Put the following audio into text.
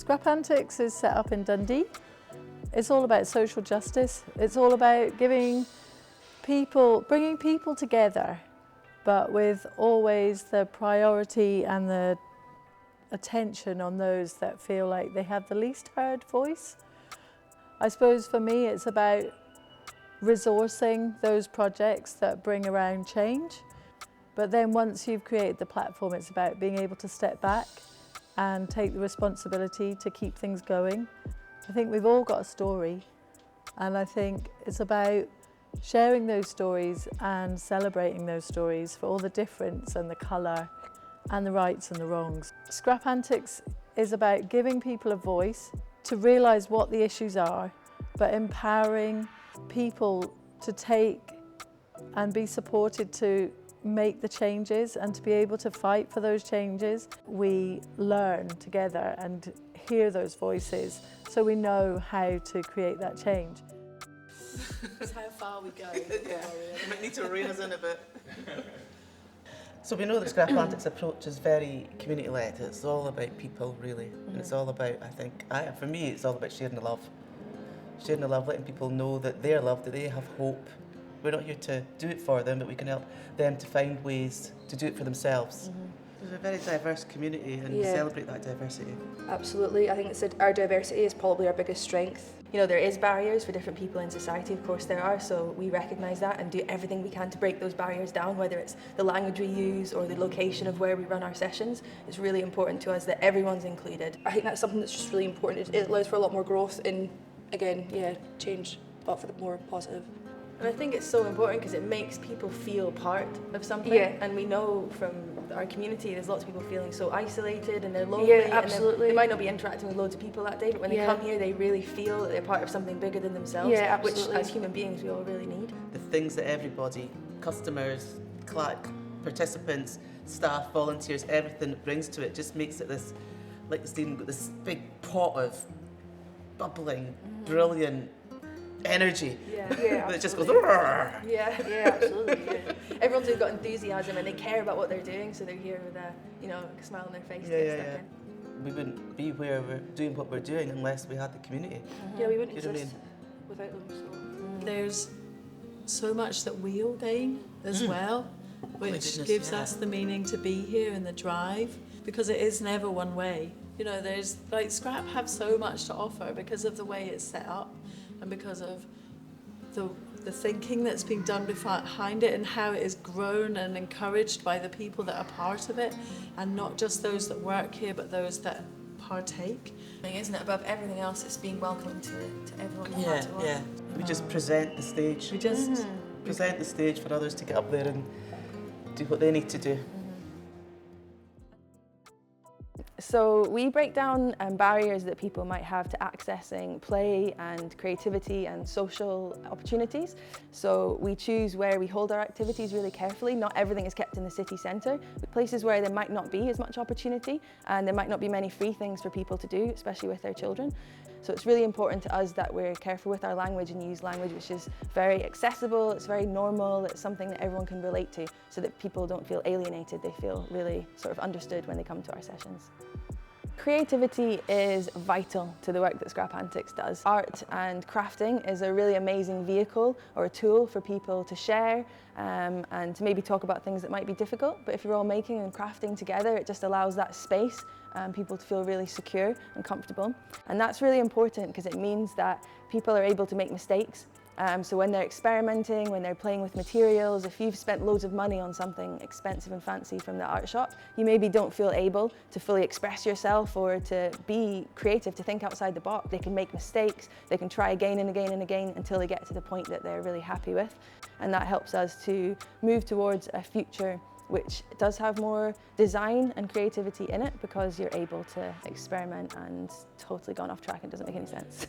ScrapAntics is set up in Dundee. It's all about social justice. It's all about bringing people together, but with always the priority and the attention on those that feel like they have the least heard voice. I suppose for me it's about resourcing those projects that bring around change. But then once you've created the platform, it's about being able to step back and take the responsibility to keep things going. I think we've all got a story, and I think it's about sharing those stories and celebrating those stories for all the difference and the colour and the rights and the wrongs. ScrapAntics is about giving people a voice to realise what the issues are, but empowering people to take and be supported to make the changes and to be able to fight for those changes. We learn together and hear those voices so we know how to create that change. That's how far we go. Yeah, we might need to rein us in a bit. So we know that ScrapAntics' approach is very community-led. It's all about people, really. And it's all about, I think, for me, it's all about sharing the love. Sharing the love, letting people know that they're loved, that they have hope. We're not here to do it for them, but we can help them to find ways to do it for themselves. We're a very diverse community, and we celebrate that diversity. Absolutely. I think our diversity is probably our biggest strength. You know, there is barriers for different people in society, of course there are, so we recognise that and do everything we can to break those barriers down, whether it's the language we use or the location of where we run our sessions. It's really important to us that everyone's included. I think that's something that's just really important. It allows for a lot more growth in, again, change, but for the more positive. And I think it's so important because it makes people feel part of something. And we know from our community there's lots of people feeling so isolated and they're lonely. Absolutely. And they might not be interacting with loads of people that day, but when they come here they really feel that they're part of something bigger than themselves, which as human beings we all really need. The things that everybody, customers, participants, staff, volunteers, everything it brings to it just makes it this, like Stephen got this big pot of bubbling, brilliant energy that just goes. Absolutely. Everyone's got enthusiasm and they care about what they're doing, so they're here with a smile on their face. We wouldn't be where we're doing what we're doing unless we had the community. We wouldn't exist without them. So. There's so much that we all gain as well, which gives us the meaning to be here and the drive, because it is never one way. You know, there's like Scrap have so much to offer because of the way it's set up and because of the thinking that's been done behind it and how it is grown and encouraged by the people that are part of it, and not just those that work here but those that partake. Isn't it above everything else, it's being welcoming to everyone no matter what. We just present the stage. We just present the stage for others to get up there and do what they need to do. So we break down barriers that people might have to accessing play and creativity and social opportunities. So we choose where we hold our activities really carefully. Not everything is kept in the city centre. Places where there might not be as much opportunity and there might not be many free things for people to do, especially with their children. So it's really important to us that we're careful with our language and use language which is very accessible, it's very normal, it's something that everyone can relate to, so that people don't feel alienated, they feel really sort of understood when they come to our sessions. Creativity is vital to the work that ScrapAntics does. Art and crafting is a really amazing vehicle or a tool for people to share and to maybe talk about things that might be difficult, but if you're all making and crafting together, it just allows that space people to feel really secure and comfortable. And that's really important because it means that people are able to make mistakes. So when they're experimenting, when they're playing with materials, if you've spent loads of money on something expensive and fancy from the art shop, you maybe don't feel able to fully express yourself or to be creative, to think outside the box. They can make mistakes, they can try again and again and again until they get to the point that they're really happy with. And that helps us to move towards a future which does have more design and creativity in it because you're able to experiment and totally gone off track and doesn't make any sense.